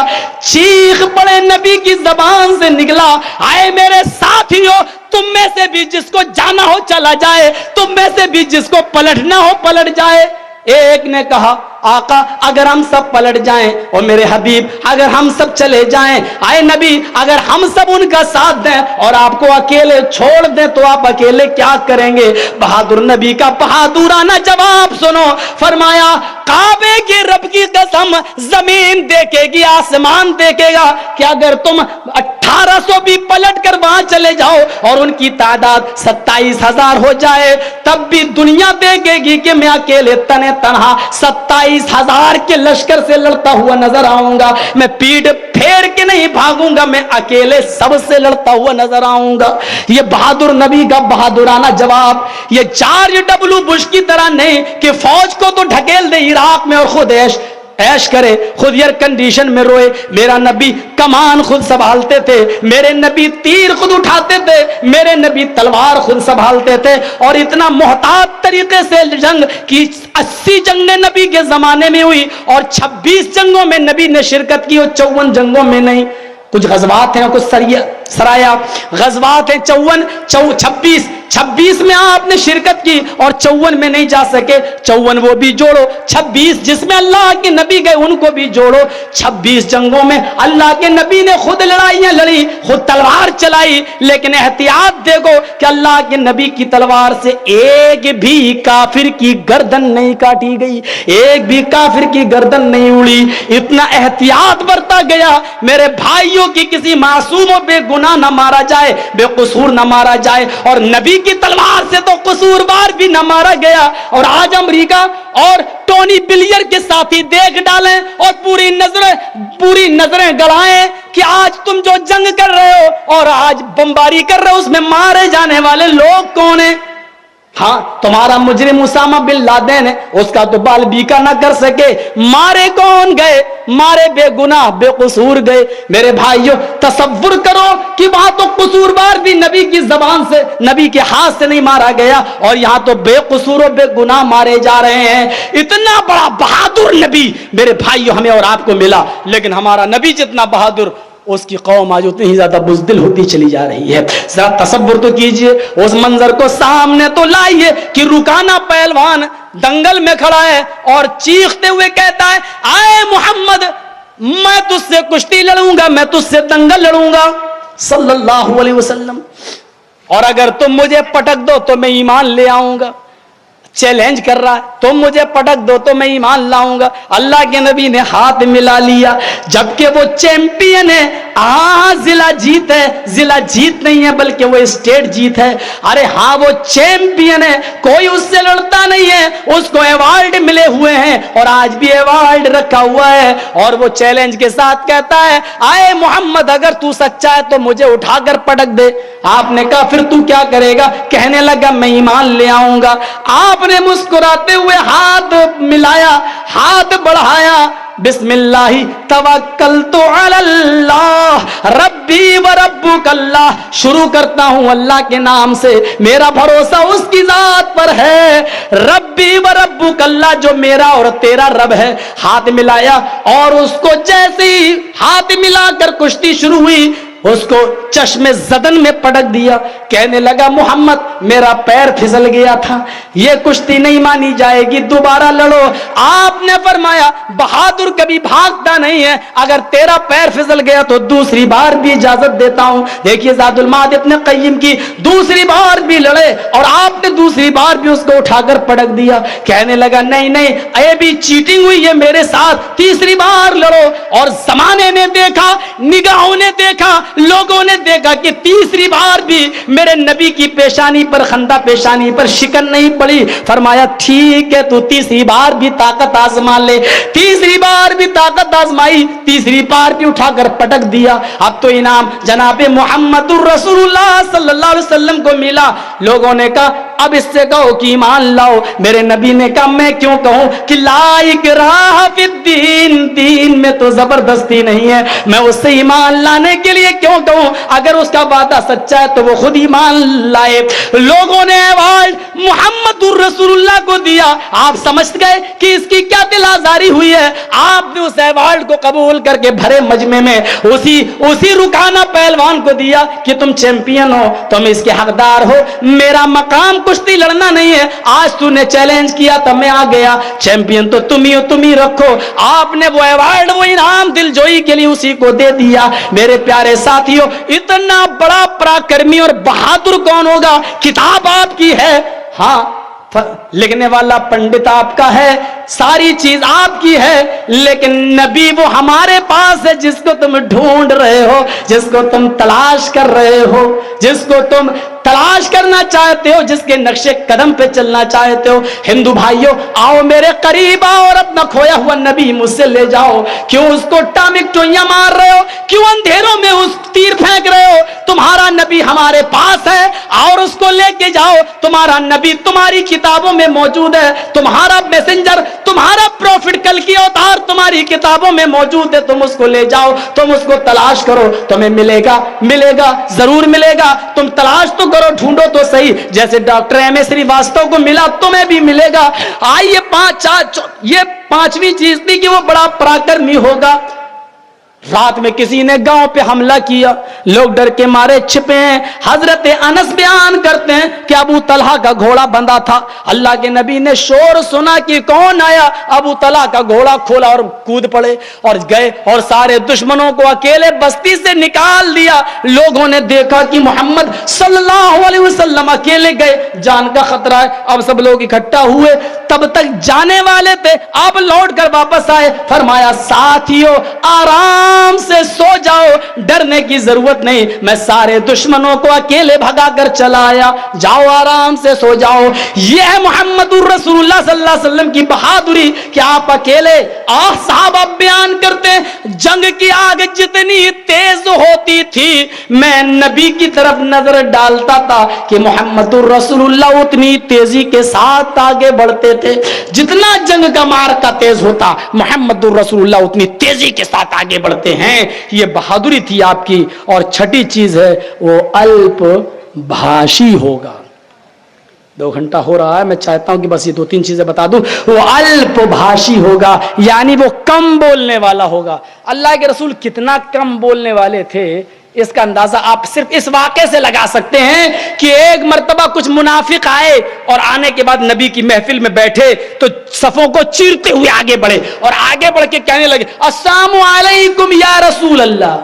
چیخ پڑے نبی کی زبان سے نکلا, آئے میرے ساتھیوں, تم میں سے بھی جس کو جانا ہو چلا جائے, تم میں سے بھی جس کو پلٹنا ہو پلٹ جائے. ایک نے کہا, آقا اگر ہم سب پلٹ جائیں, اور میرے حبیب اگر ہم سب چلے جائیں, آئے نبی اگر ہم سب ان کا ساتھ دیں اور آپ کو اکیلے چھوڑ دیں تو آپ اکیلے کیا کریں گے؟ بہادر نبی کا بہادرانہ جواب سنو. فرمایا, کعبے کے رب کی قسم زمین دیکھے گی, آسمان دیکھے گا کہ اگر تم 1,800 بھی پلٹ کر وہاں چلے جاؤ اور ان کی تعداد 27,000 ہو جائے, تب بھی دنیا دیکھے گی کہ میں اکیلے تنہا 27,000 کے لشکر سے لڑتا ہوا نظر آؤں گا. میں پیٹ پھیر کے نہیں بھاگوں گا, میں اکیلے سب سے لڑتا ہوا نظر آؤں گا. یہ بہادر نبی کا بہادرانہ جواب. یہ جارج ڈبلو بش کی طرح نہیں کہ فوج کو تو ڈھکیل دے عراق میں اور خود ایش کرے, خود ایئر کنڈیشن میں روئے. میرا نبی کمان خود سنبھالتے تھے, میرے نبی تیر خود اٹھاتے تھے, میرے نبی تلوار خود سنبھالتے تھے, اور اتنا محتاط طریقے سے جنگ کی 80 جنگیں نبی کے زمانے میں ہوئی اور 26 جنگوں میں نبی نے شرکت کی اور 54 جنگوں میں نہیں. کچھ غزوات ہیں اور کچھ سرایا غزوات ہیں. 26 میں آپ نے شرکت کی اور 54 میں نہیں جا سکے. 54 وہ بھی جوڑو, 26 جس میں اللہ کے نبی گئے ان کو بھی جوڑو. 26 جنگوں میں اللہ کے نبی نے خود لڑائیاں لڑی, خود تلوار چلائی, لیکن احتیاط دیکھو کہ اللہ کے نبی کی تلوار سے ایک بھی کافر کی گردن نہیں کاٹی گئی, ایک بھی کافر کی گردن نہیں اڑی. اتنا احتیاط برتا گیا میرے بھائیوں کی کسی معصوم و بے گناہ نہ مارا جائے, بے قصور نہ مارا جائے, اور نبی کی تلوار سے تو قصوروار بھی نہ مارا گیا. اور آج امریکہ اور ٹونی بلیئر کے ساتھی دیکھ ڈالیں اور پوری نظریں گڑائیں کہ آج تم جو جنگ کر رہے ہو اور آج بمباری کر رہے ہو اس میں مارے جانے والے لوگ کون ہیں؟ ہاں تمہارا مجرم اسامہ بن لادن ہے, اس کا تو بال بیکا نہ کر سکے. مارے کون گئے؟ مارے بے گناہ بے قصور گئے. میرے بھائیوں تصور کرو کہ وہاں تو قصوروار بھی نبی کی زبان سے, نبی کے ہاتھ سے نہیں مارا گیا, اور یہاں تو بے قصور و بے گناہ مارے جا رہے ہیں. اتنا بڑا بہادر نبی میرے بھائیوں ہمیں اور آپ کو ملا, لیکن ہمارا نبی جتنا بہادر اس کی قوم آج اتنی ہی زیادہ بزدل ہوتی چلی جا رہی ہے. ذرا تصور تو کیجئے, اس منظر کو سامنے تو لائیے کہ رکانا پہلوان دنگل میں کھڑا ہے اور چیختے ہوئے کہتا ہے, آئے محمد میں تجھ سے کشتی لڑوں گا, میں تجھ سے دنگل لڑوں گا صلی اللہ علیہ وسلم, اور اگر تم مجھے پٹک دو تو میں ایمان لے آؤں گا. چیلنج کر رہا ہے, تم مجھے پٹک دو تو میں ایمان لاؤں گا. اللہ کے نبی نے ہاتھ ملا لیا, جبکہ وہ چیمپئن ہے. ہاں ضلع جیت ہے, ضلع جیت نہیں ہے بلکہ وہ اسٹیٹ جیت ہے. ارے ہاں وہ چیمپئن ہے, کوئی اس سے لڑتا نہیں ہے, اس کو ایوارڈ ملے ہوئے ہیں اور آج بھی ایوارڈ رکھا ہوا ہے. اور وہ چیلنج کے ساتھ کہتا ہے, آئے محمد اگر تو سچا ہے تو مجھے اٹھا کر پٹک دے. آپ نے کہا پھر تو کیا کرے گا؟ کہنے لگا میں ایمان لے آؤں گا. آپ نے مسکراتے ہوئے ہاتھ ملایا, ہاتھ بڑھایا, بسم اللہ توکلت علی اللہ ربی و ربک اللہ، شروع کرتا ہوں اللہ کے نام سے، میرا بھروسہ اس کی ذات پر ہے، ربی و ربک اللہ جو میرا اور تیرا رب ہے۔ ہاتھ ملایا اور اس کو جیسے ہی ہاتھ ملا کر کشتی شروع ہوئی اس کو چشم زدن میں پٹک دیا، کہنے لگا محمد میرا پیر پھسل گیا تھا، یہ کشتی نہیں مانی جائے گی، دوبارہ لڑو۔ آپ نے فرمایا بہادر کبھی بھاگتا نہیں ہے، اگر تیرا پیر پھسل گیا تو دوسری بار بھی اجازت دیتا ہوں۔ دیکھیے زاد المعاد ابن قیم کی، دوسری بار بھی لڑے اور آپ نے دوسری بار بھی اس کو اٹھا کر پٹک دیا، کہنے لگا نہیں نہیں اے بھی چیٹنگ ہوئی ہے میرے ساتھ، تیسری بار لڑو۔ اور زمانے نے دیکھا، نگاہوں نے دیکھا، لوگوں نے دیکھا کہ تیسری بار بھی میرے نبی کی پیشانی پر، خندہ پیشانی پر شکن نہیں پڑی۔ فرمایا ٹھیک ہے تو تیسری بار بھی طاقت آزما لے۔ تیسری بار بھی طاقت آزمائی، تیسری بار بھی اٹھا کر پٹک دیا۔ اب تو انعام جناب محمد الرسول اللہ صلی اللہ علیہ وسلم کو ملا۔ لوگوں نے کہا اب اس سے کہو کہ ایمان لاؤ۔ میرے نبی نے کہا میں کیوں کہوں کہ لا اکراہ فی الدین، دین میں تو زبردستی نہیں ہے، میں اس سے ایمان لانے کے لیے کیوں کہوں؟ اگر اس کا وعدہ سچا ہے تو وہ خود ایمان لائے۔ لوگوں نے ایوارڈ محمد الرسول اللہ کو دیا، آپ سمجھ گئے کہ اس کی کیا دل آزاری ہوئی ہے، آپ نے اس ایوارڈ کو قبول کر کے بھرے مجمع میں اسی رکانہ پہلوان کو دیا کہ تم چیمپئن ہو، تم اس کے حقدار ہو، میرا مقام کشتی لڑنا نہیں ہے، آج تو نے چیلنج کیا تھا میں آ گیا، چیمپئن تو تم ہی رکھو۔ آپ نے وہ ایوارڈ، وہ انعام دل جوئی کے لیے اسی کو دے دیا۔ میرے پیارے ساتھیوں، اتنا بڑا پراکرمی اور بہادر کون ہوگا؟ کتاب آپ کی ہے، ہاں لکھنے والا پنڈت آپ کا ہے، ساری چیز آپ کی ہے، لیکن نبی وہ ہمارے پاس ہے جس کو تم ڈھونڈ رہے ہو، جس کو تم تلاش کر رہے ہو، جس کو تم تلاش کرنا چاہتے ہو، جس کے نقشے قدم پہ چلنا چاہتے ہو۔ ہندو بھائیوں آؤ میرے قریب آؤ اور اپنا کھویا ہوا نبی مجھ سے لے جاؤ۔ کیوں اس کو ٹامک ٹوئیاں مار رہے ہو؟ کیوں اندھیروں میں اس تیر پھینک رہے ہو؟ تمہارا نبی ہمارے پاس ہے اور اس کو لے کے جاؤ۔ تمہارا نبی تمہاری کتابوں میں موجود ہے، تمہارا میسنجر، تمہارا پروفٹ کل کی اوتار تمہاری کتابوں میں موجود ہے، تم اس کو لے جاؤ، تم اس کو تلاش کرو، تمہیں ملے گا ضرور ملے گا۔ تم تلاش تو کرو، ڈھونڈو تو صحیح، جیسے ڈاکٹر ایم اے سریواستو کو ملا تمہیں بھی ملے گا۔ آئیے یہ پانچویں چیز تھی کہ وہ بڑا پراکرمی ہوگا۔ رات میں کسی نے گاؤں پہ حملہ کیا، لوگ ڈر کے مارے چھپے ہیں۔ حضرت انس بیان کرتے ہیں کہ ابو طلحہ کا گھوڑا بندھا تھا، اللہ کے نبی نے شور سنا کہ کون آیا، ابو طلحہ کا گھوڑا کھولا اور کود پڑے اور گئے اور سارے دشمنوں کو اکیلے بستی سے نکال دیا۔ لوگوں نے دیکھا کہ محمد صلی اللہ علیہ وسلم اکیلے گئے، جان کا خطرہ ہے، اب سب لوگ اکٹھا ہوئے، تب تک جانے والے تھے، اب لوٹ کر واپس آئے۔ فرمایا ساتھیو آرام سے سو جاؤ، ڈرنے کی ضرورت نہیں، میں سارے دشمنوں کو اکیلے بھگا کر چلا آیا، جاؤ آرام سے سو جاؤ۔ یہ ہے محمد الرسول اللہ صلی اللہ علیہ وسلم کی بہادری کہ آپ اکیلے۔ صحابہ بیان کرتے ہیں جنگ کی آگ جتنی تیز ہوتی تھی میں نبی کی طرف نظر ڈالتا تھا کہ محمد الرسول اللہ اتنی تیزی کے ساتھ آگے بڑھتے تھے، جتنا جنگ کا مارکا تیز ہوتا محمد الرسول اللہ اتنی تیزی کے ساتھ آگے بڑھتے ہیں۔ یہ بہادری تھی آپ کی۔ اور چھٹی چیز ہے وہ الپ بھاشی ہوگا۔ 2 گھنٹہ ہو رہا ہے، میں چاہتا ہوں کہ بس یہ 2-3 چیزیں بتا دوں۔ وہ الپ بھاشی ہوگا، یعنی وہ کم بولنے والا ہوگا۔ اللہ کے رسول کتنا کم بولنے والے تھے اس کا اندازہ آپ صرف اس واقعے سے لگا سکتے ہیں کہ ایک مرتبہ کچھ منافق آئے اور آنے کے بعد نبی کی محفل میں بیٹھے تو صفوں کو چیرتے ہوئے آگے بڑھے اور آگے بڑھ کے کہنے لگے السلام علیکم یا رسول اللہ۔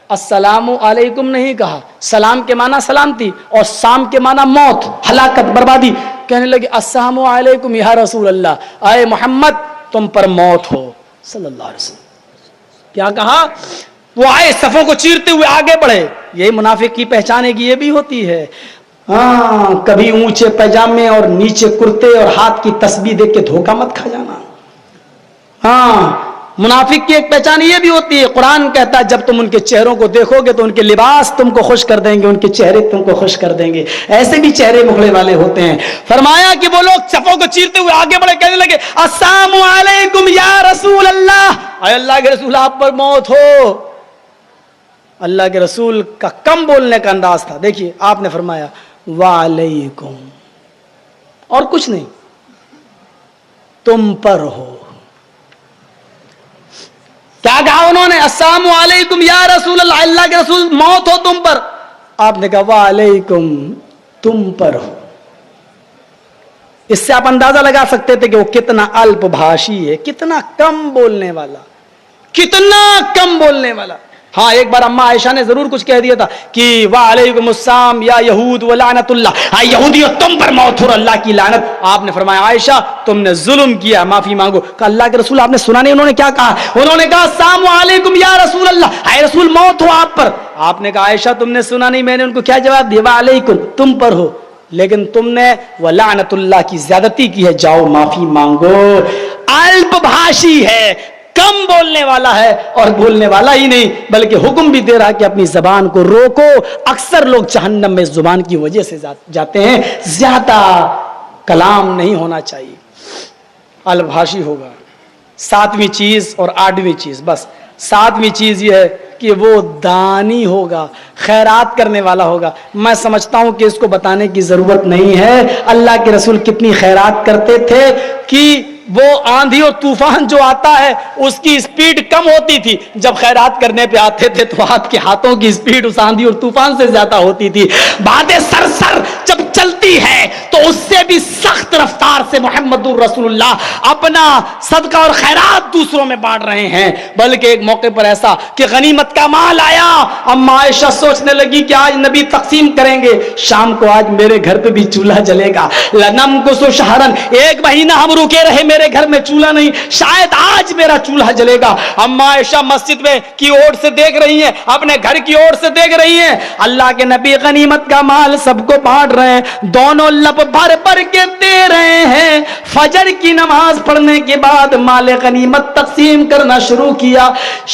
السلام علیکم نہیں کہا، سلام کے معنی سلامتی اور سام کے معنی موت، ہلاکت، بربادی۔ کہنے لگے السلام علیکم یا رسول اللہ، اے محمد تم پر موت ہو صلی اللہ علیہ وسلم۔ کیا کہا؟ وہ آئے صفوں کو چیرتے ہوئے آگے بڑھے۔ یہی منافق کی پہچان ہے کہ یہ بھی ہوتی ہے، ہاں کبھی اونچے پیجامے اور نیچے کرتے اور ہاتھ کی تسبیح دیکھ کے دھوکہ مت کھا جانا۔ ہاں منافق کی ایک پہچان یہ بھی ہوتی ہے، قرآن کہتا ہے جب تم ان کے چہروں کو دیکھو گے تو ان کے لباس تم کو خوش کر دیں گے، ان کے چہرے تم کو خوش کر دیں گے۔ ایسے بھی چہرے مغلے والے ہوتے ہیں۔ فرمایا کہ وہ لوگ صفوں کو چیرتے ہوئے آگے بڑھے، کہنے لگے السلام علیکم یا رسول اللہ، اے اللہ کے رسول آپ پر موت ہو. اللہ کے رسول کا کم بولنے کا انداز تھا. دیکھیے آپ نے فرمایا وعلیکم، اور کچھ نہیں، تم پر ہو. کیا کہا انہوں نے؟ السلام علیکم یا رسول اللہ، اللہ کے رسول موت ہو تم پر. آپ نے کہا وعلیکم، تم پر ہو. اس سے آپ اندازہ لگا سکتے تھے کہ وہ کتنا الپ بھاشی ہے، کتنا کم بولنے والا، کتنا کم بولنے والا. ہاں ایک بار اما عائشہ نے ضرور کچھ کہہ دیا تھا کہ وعلیکم السلام یا یہود ولعنت اللہ، یہودیو تم پر موت ہو، اللہ کی لعنت. آپ نے فرمایا عائشہ تم نے ظلم کیا، معافی مانگو. کہ اللہ کے رسول آپ نے سنا نہیں انہوں نے کیا کہا؟ انہوں نے کہا السلام علیکم یا رسول اللہ، اے رسول موت ہو آپ پر. آپ نے کہا عائشہ تم نے سنا نہیں، میں نے ان کو کیا جواب دیا؟ وعلیکم، تم پر ہو، لیکن تم نے ولعنت اللہ کی زیادتی کی ہے، جاؤ معافی مانگو. الپ بھاشی ہے، کم بولنے والا ہے، اور بولنے والا ہی نہیں بلکہ حکم بھی دے رہا کہ اپنی زبان کو روکو. اکثر لوگ جہنم میں زبان کی وجہ سے جاتے ہیں. زیادہ کلام نہیں ہونا چاہیے، البھاشی ہوگا. 7ویں چیز اور 8ویں چیز، بس 7ویں چیز یہ ہے کہ وہ دانی ہوگا، خیرات کرنے والا ہوگا. میں سمجھتا ہوں کہ اس کو بتانے کی ضرورت نہیں ہے. اللہ کے رسول کتنی خیرات کرتے تھے کہ وہ آندھی اور طوفان جو آتا ہے اس کی سپیڈ کم ہوتی تھی، جب خیرات کرنے پہ آتے تھے تو آپ کے ہاتھوں کی سپیڈ اس آندھی اور طوفان سے زیادہ ہوتی تھی. باتیں سرسر جب چلتی ہے تو اس سے بھی سخت رفتار سے محمد رسول اللہ اپنا صدقہ اور خیرات دوسروں میں بانٹ رہے ہیں. بلکہ ایک موقع پر ایسا کہ غنیمت کا مال آیا، اما عائشہ سوچنے لگی کہ آج نبی تقسیم کریں گے، شام کو آج میرے گھر پہ بھی چولہا جلے گا. لنمکث شہرن، 1 مہینہ ہم رکے رہے میرے گھر میں چولہا نہیں، شاید آج میرا چولہا جلے گا. اما عائشہ مسجد میں کی اور سے دیکھ رہی ہیں، اپنے گھر کی اور سے دیکھ رہی ہیں. اللہ کے نبی غنیمت کا مال سب کو بانٹ رہے ہیں، دونوں لب بھر بھر کے دے رہے ہیں. فجر کی نماز پڑھنے کے بعد مال غنیمت تقسیم کرنا شروع کیا.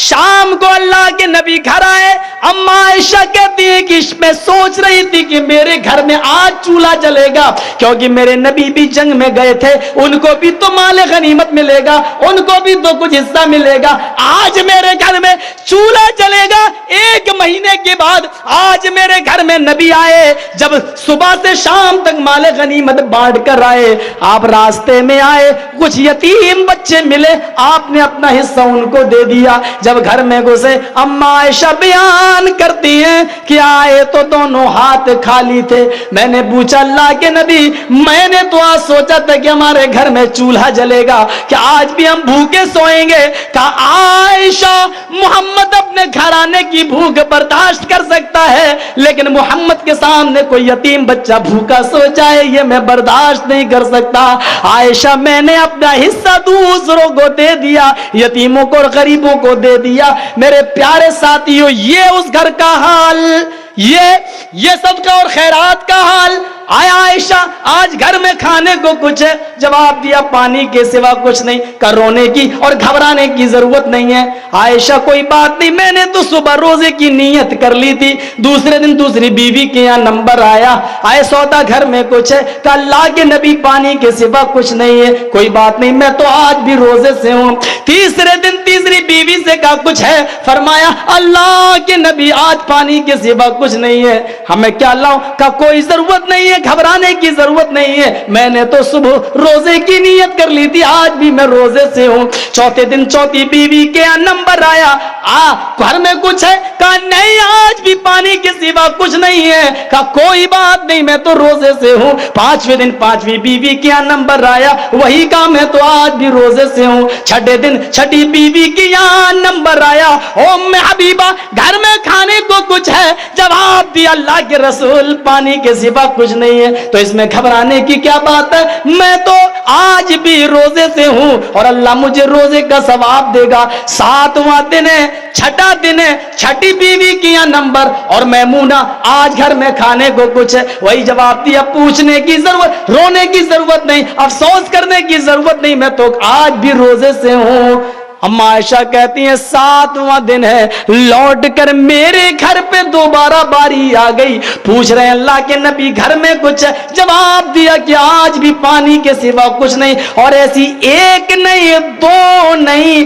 شام کو اللہ کے نبی گھر آئے. اما عائشہ کہتی ہے کہ میں سوچ رہی تھی کہ میرے گھر میں آج چولہا جلے گا، کیونکہ میرے نبی بھی جنگ میں گئے تھے، ان کو بھی تو مال غنیمت ملے گا، ان کو بھی تو کچھ حصہ ملے گا. آج میرے گھر میں چولہا جلے گا 1 مہینے کے بعد. آج میرے گھر میں نبی آئے، جب صبح سے شام تک مال غنیمت بانٹ کر آئے. آپ راستے میں آئے، کچھ یتیم بچے ملے، آپ نے اپنا حصہ ان کو دے دیا. جب گھر میں گھسے اما عائشہ بیان کرتی ہیں کہ آئے تو دونوں ہاتھ خالی تھے. میں نے پوچھا اللہ کے نبی، میں نے تو آج سوچا تھا کہ ہمارے گھر میں چولہا جلے گا، کہ آج بھی ہم بھوکے سوئیں گے. کہا عائشہ محمد اپنے گھر آنے کی بھوک برداشت کر سکتا ہے، لیکن محمد کے سامنے کوئی یتیم بچہ بھوکا سو جائے یہ میں برداشت نہیں کر سکتا. عائشہ میں نے اپنا حصہ دوسروں کو دے دیا، یتیموں کو اور غریبوں کو دے دیا. میرے پیارے ساتھیوں، یہ اس گھر کا حال، یہ صدقہ اور خیرات کا حال. آیا عائشہ آج گھر میں کھانے کو کچھ ہے؟ جواب دیا پانی کے سوا کچھ نہیں. کہ رونے کی اور گھبرانے کی ضرورت نہیں ہے. عائشہ کوئی بات نہیں، میں نے تو صبح روزے کی نیت کر لی تھی. دوسرے دن دوسری بیوی کے یہاں نمبر آیا، آئے سودا گھر میں کچھ ہے؟ کہ اللہ کے نبی پانی کے سوا کچھ نہیں ہے. کوئی بات نہیں، میں تو آج بھی روزے سے ہوں. تیسرے دن تیسری بیوی سے کہا کچھ ہے؟ فرمایا اللہ کے نبی آج پانی کے سوا کچھ نہیں ہے. ہمیں کیا لاؤں؟ کہ کوئی ضرورت نہیں ہے، گھبرانے کی ضرورت نہیں ہے، میں نے تو صبح روزے کی نیت کر لی تھی، آج بھی میں روزے سے ہوں. چوتھے دن چوتھی بیوی کے یہاں نمبر آیا، گھر میں کچھ ہے؟ کہا نہیں آج بھی پانی کے سوا کچھ نہیں ہے. کہا کوئی بات نہیں، میں تو روزے سے ہوں. پانچویں دن پانچویں بیوی کے یہاں نمبر آیا، وہی کہا میں تو آج بھی روزے سے ہوں. چھٹے دن چھٹی بیوی کے یہاں نمبر آیا، ام حبیبہ گھر میں کھانے کو کچھ ہے؟ جواب دیا اللہ کے رسول پانی کے سوا کچھ نہیں ہے. تو اس میں گھبرانے کی کیا بات ہے؟ میں تو آج بھی روزے سے ہوں اور اللہ مجھے روزے کا ثواب دے گا. 7واں دن ہے، چھٹا دن ہے، چھٹی بیوی کی یہاں نمبر، اور میمونہ آج گھر میں کھانے کو کچھ ہے؟ وہی جواب دیا پوچھنے کی ضرورت، رونے کی ضرورت نہیں، افسوس کرنے کی ضرورت نہیں، میں تو آج بھی روزے سے ہوں. اما عائشہ کہتی ہیں 7واں دن ہے، لوٹ کر میرے گھر پہ دوبارہ باری آ گئی. پوچھ رہے ہیں اللہ کے نبی گھر میں کچھ ہے؟ جواب دیا کہ آج بھی پانی کے سوا کچھ نہیں. اور ایسی ایک نہیں، 2 نہیں،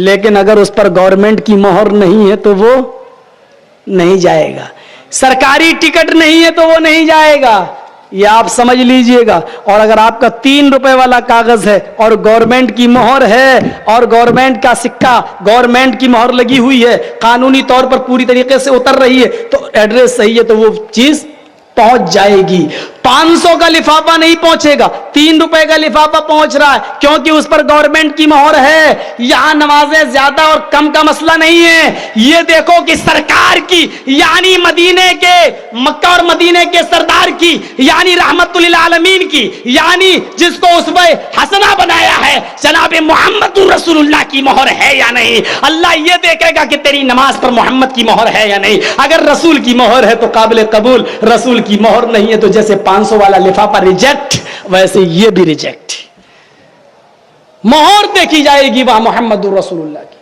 لیکن اگر اس پر گورنمنٹ کی مہر نہیں ہے تو وہ نہیں جائے گا. سرکاری ٹکٹ نہیں ہے تو وہ نہیں جائے گا. یہ آپ سمجھ لیجئے گا. اور اگر آپ کا 3 روپے والا کاغذ ہے اور گورنمنٹ کی مہر ہے اور گورنمنٹ کا سکہ گورنمنٹ کی مہر لگی ہوئی ہے, قانونی طور پر پوری طریقے سے اتر رہی ہے, تو ایڈریس صحیح ہے تو وہ چیز پہنچ جائے گی. 500 کا لفافہ نہیں پہنچے گا, 3 روپے کا لفافہ پہنچ رہا ہے کیونکہ اس پر گورنمنٹ کی مہر ہے. یہاں نمازیں زیادہ اور کم کا مسئلہ نہیں ہے. یہ دیکھو کہ سرکار کی یعنی مدینے کے مکہ اور مدینے کے سردار کی یعنی رحمت للعالمین کی یعنی جس کو اسوہ حسنہ بنایا ہے جناب محمد رسول اللہ کی مہر ہے یا نہیں. اللہ یہ دیکھے گا کہ تیری نماز پر محمد کی مہر ہے یا نہیں. اگر رسول کی مہر ہے تو قابل قبول, رسول کی مہر نہیں ہے تو جیسے 500 والا لفافہ ریجیکٹ ویسے یہ بھی ریجیکٹ. مہر دیکھی جائے گی وہاں محمد رسول اللہ کی,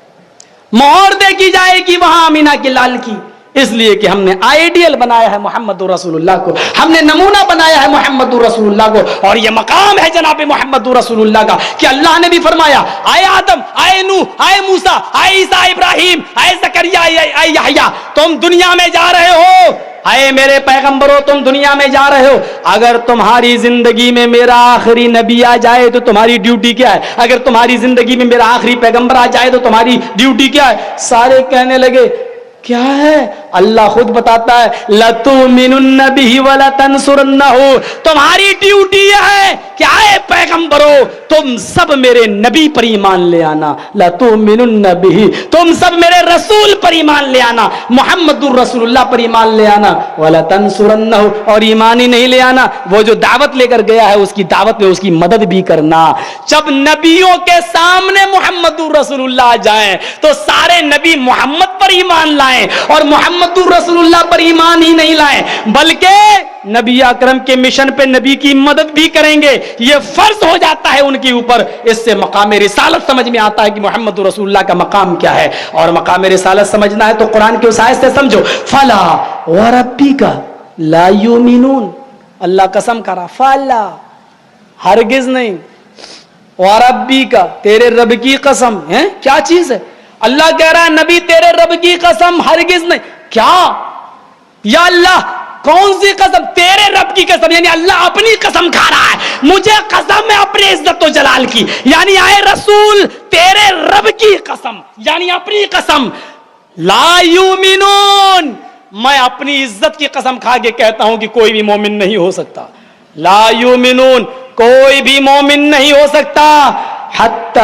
مہر دیکھی جائے گی وہاں آمینہ کے لال کی. اس لیے کہ ہم نے آئیڈیل بنایا ہے محمد رسول اللہ کو, ہم نے نمونہ بنایا ہے محمد رسول اللہ کو. اور یہ مقام ہے جناب محمد رسول اللہ کا کہ اللہ نے بھی فرمایا اے آدم, اے نوح, اے موسیٰ, اے عیسیٰ, ابراہیم, اے زکریا, اے یحییٰ, تم دنیا میں جا رہے ہو. اے میرے پیغمبروں تم دنیا میں جا رہے ہو, اگر تمہاری زندگی میں میرا آخری نبی آ جائے تو تمہاری ڈیوٹی کیا ہے؟ اگر تمہاری زندگی میں میرا آخری پیغمبر آ جائے تو تمہاری ڈیوٹی کیا ہے؟ سارے کہنے لگے کیا ہے؟ اللہ خود بتاتا ہے لَتُؤْمِنُنَّ بِهِ وَلَتَنْصُرُنَّهُ, تمہاری ڈیوٹی یہ ہے کہ اے پیغمبروں تم سب میرے نبی پر ایمان لے آنا. لَتُؤْمِنُنَّ بِهِ, تم سب میرے رسول پر ایمان لے آنا, محمد الرسول اللہ پر ایمان لے آنا. وَلَتَنْصُرُنَّهُ, اور ایمان ہی نہیں لے آنا, وہ جو دعوت لے کر گیا ہے اس کی دعوت میں اس کی مدد بھی کرنا. جب نبیوں کے سامنے محمد الرسول اللہ آ جائیں تو سارے نبی محمد پر ایمان لائیں اور محمد رسول اللہ پر ایمان ہی نہیں لائیں بلکہ نبی اکرم کے مشن پہ نبی کی مدد بھی کریں گے. یہ فرض ہو جاتا ہے ان کے اوپر. اس سے مقام رسالت سمجھ میں آتا ہے کہ محمد رسول اللہ کا مقام کیا ہے. اور مقام رسالت سمجھنا ہے تو قرآن کے اس آیت سے سمجھو فلا وربک لا یؤمنون, اللہ قسم کرا فلا, ہرگز نہیں, وربک تیرے رب کی قسم ہے. کیا چیز ہے؟ اللہ کہہ رہا ہے نبی تیرے رب کی قسم ہرگز نہیں. کیا یا اللہ کون سی قسم؟ تیرے رب کی قسم, یعنی اللہ اپنی قسم کھا رہا ہے. مجھے قسم ہے اپنے عزت و جلال کی, یعنی اے رسول تیرے رب کی قسم یعنی اپنی قسم. لا یؤمنون, میں اپنی عزت کی قسم کھا کے کہتا ہوں کہ کوئی بھی مومن نہیں ہو سکتا. لا یؤمنون, کوئی بھی مومن نہیں ہو سکتا. حتی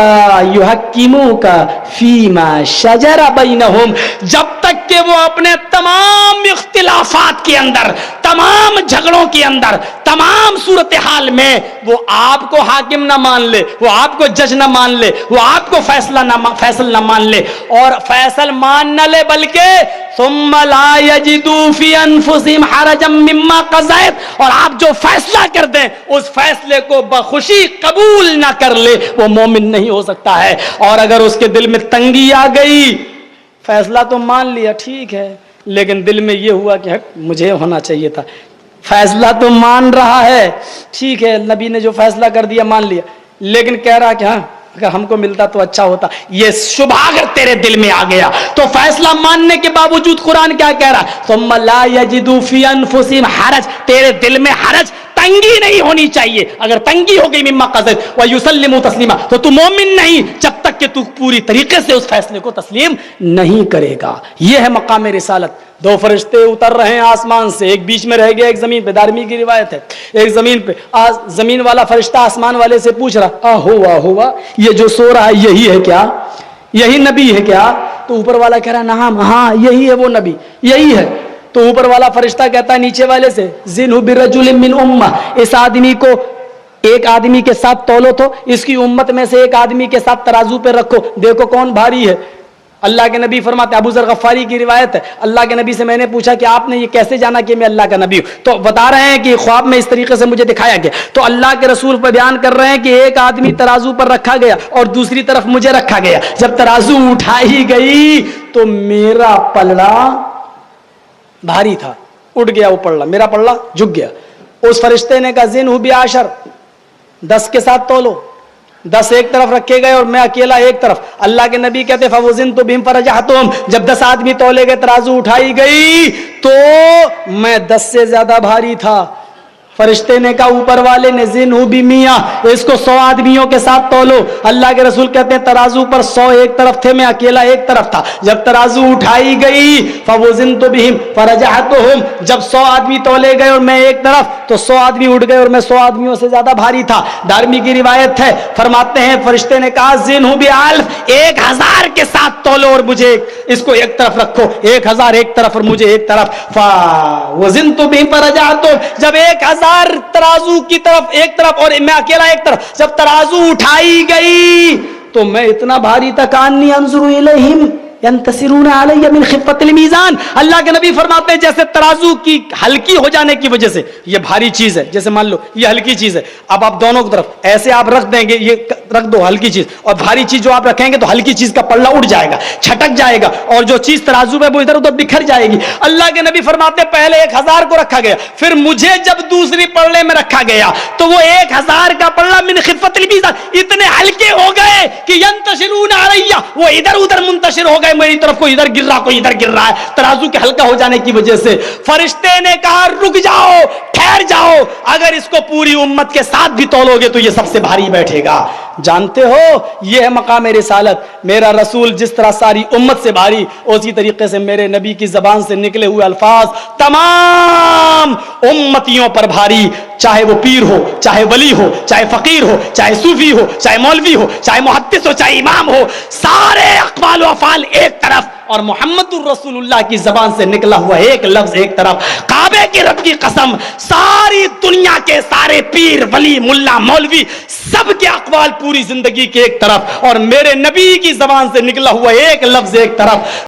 یحکموک فیما شجر بینہم, جب تک کہ وہ اپنے تمام اختلافات کے اندر, تمام جھگڑوں کے اندر, تمام صورتحال میں وہ آپ کو حاکم نہ مان لے, وہ آپ کو جج نہ مان لے, وہ آپ کو فیصل نہ مان لے, اور فیصل مان نہ لے بلکہ ثم لا یجدوا فی انفسہم حرجا مما قضیت, اور آپ جو فیصلہ کر دیں اس فیصلے کو بخوشی قبول نہ کر لے, وہ مومن نہیں ہو سکتا ہے. اور اگر اس کے دل میں تنگی آ گئی, فیصلہ تو مان لیا ٹھیک ہے لیکن دل میں یہ ہوا کہ مجھے ہونا چاہیے تھا. فیصلہ تو مان رہا ہے ٹھیک ہے, نبی نے جو فیصلہ کر دیا مان لیا, لیکن کہہ رہا کہ ہاں اگر ہم کو ملتا تو اچھا ہوتا. یہ شبہ اگر تیرے دل میں آ گیا تو فیصلہ ماننے کے باوجود قرآن کیا کہہ رہا ہے؟ ثم لا یجدوا فی انفسہم حرج, تیرے دل میں حرج, تنگی نہیں ہونی چاہیے. اگر تنگی ہو گئی مما قضیت ویسلموا تسلیما تو تو مومن نہیں جب تک کہ تو پوری طریقے سے اس فیصلے کو تسلیم نہیں کرے گا. یہ ہے مقام رسالت. 2 فرشتے اتر رہے ہیں آسمان سے, ایک بیچ میں رہ گیا, ایک زمین پہ. دارمی کی روایت ہے, ایک زمین پہ, زمین والا فرشتہ آسمان والے سے پوچھ رہا ہوا یہ جو سو رہا ہے یہی ہے کیا, یہی نبی ہے کیا؟ تو اوپر والا کہہ رہا نعم, ہاں یہی ہے وہ نبی, یہی ہے. تو اوپر والا فرشتہ کہتا ہے نیچے والے سے زنہ برجل من امہ, اس آدمی کو ایک آدمی کے ساتھ تولو تو اس کی امت میں سے ایک آدمی کے ساتھ ترازو پہ رکھو, دیکھو کون بھاری ہے. اللہ کے نبی فرماتے, ابو ذر غفاری کی روایت ہے, اللہ کے نبی سے میں نے پوچھا کہ آپ نے یہ کیسے جانا کہ میں اللہ کا نبی ہوں؟ تو بتا رہے ہیں کہ خواب میں اس طریقے سے مجھے دکھایا گیا. تو اللہ کے رسول پر بیان کر رہے ہیں کہ ایک آدمی ترازو پر رکھا گیا اور دوسری طرف مجھے رکھا گیا. جب ترازو اٹھائی گئی تو میرا پلڑا بھاری تھا, اٹھ گیا وہ پلڑا, میرا پلڑا جھک گیا. اس فرشتے نے کہا زن ہو 10 کے ساتھ تولو. 10 ایک طرف رکھے گئے اور میں اکیلا ایک طرف. اللہ کے نبی کہتے فوزنت بہم فرجعتهم, جب 10 آدمی تولے گئے, ترازو اٹھائی گئی تو میں 10 سے زیادہ بھاری تھا. فرشتے نے کہا اوپر والے نے زنہ بمیہ, اس کو 100 آدمیوں کے ساتھ تولو. اللہ کے رسول کہتے ہیں ترازو پر 100 ایک طرف تھے, میں اکیلا ایک طرف تھا. جب ترازو اٹھائی گئی فوزنت بہم فرجعتهم, جب 100 آدمی تولے گئے اور میں ایک طرف, تو 100 آدمی اٹھ گئے اور میں 100 آدمیوں سے زیادہ بھاری تھا. دارمی کی روایت ہے, فرماتے ہیں فرشتے نے کہا زنہ بألف, 1000 کے ساتھ تولو اور مجھے اس کو ایک طرف رکھو. 1000 ایک طرف اور مجھے ایک طرف. فوزنت بہم فرجعتهم, جب 1000 ترازو کی طرف ایک طرف اور میں اکیلا ایک طرف, جب ترازو اٹھائی گئی تو میں اتنا بھاری تھا کانی انظر الیہم ینتصرون علی من خفت المیزان. اللہ کے نبی فرماتے ہیں جیسے ترازو کی ہلکی ہو جانے کی وجہ سے, یہ بھاری چیز ہے, جیسے مان لو یہ ہلکی چیز ہے, اب آپ دونوں کی طرف ایسے آپ رکھ دیں گے, یہ رکھ دو ہلکی چیز, اور بھاری چیز جو آپ رکھیں گے تو ہلکی چیز کا پلڑا اڑ جائے گا, چھٹک جائے گا, اور جو چیز ترازو میں وہ ادھر ادھر بکھر جائے گی. اللہ کے نبی فرماتے ہیں پہلے 1000 کو رکھا گیا, پھر مجھے جب دوسری پلڑے میں رکھا گیا تو وہ 1000 کا پلڑا من خفت المیزان اتنے ہلکے ہو گئے کہ ینتشرون علی, وہ ادھر ادھر منتشر ہو گئے, میری طرف کوئی ادھر گر رہا کوئی ادھر گر رہا ہے, ترازو کے ہلکا ہو جانے کی وجہ سے. فرشتے نے کہا رک جاؤ, ٹھہر جاؤ, اگر اس کو پوری امت کے ساتھ بھی تولو گے تو یہ سب سے بھاری بیٹھے گا. جانتے ہو یہ ہے مقام رسالت. میرا رسول جس طرح ساری امت سے بھاری, اسی طریقے سے میرے نبی کی زبان سے نکلے ہوئے الفاظ تمام امتیوں پر بھاری, چاہے وہ پیر ہو, چاہے ولی ہو, چاہے فقیر ہو, چاہے صوفی ہو, چاہے مولوی ہو, چاہے محدث ہو, چاہے امام ہو, سارے اقوال و افعال ایک طرف اور محمد الرسول اللہ کی زبان سے نکلا ہوا ایک لفظ ایک طرف. کعبے کے رب کی قسم, ساری دنیا کے سارے پیر ولی ملا مولوی سب کے اقوال پوری زندگی کے ایک طرف, اور میرے نبی کی زبان سے نکلا ہوا ایک لفظ ایک طرف.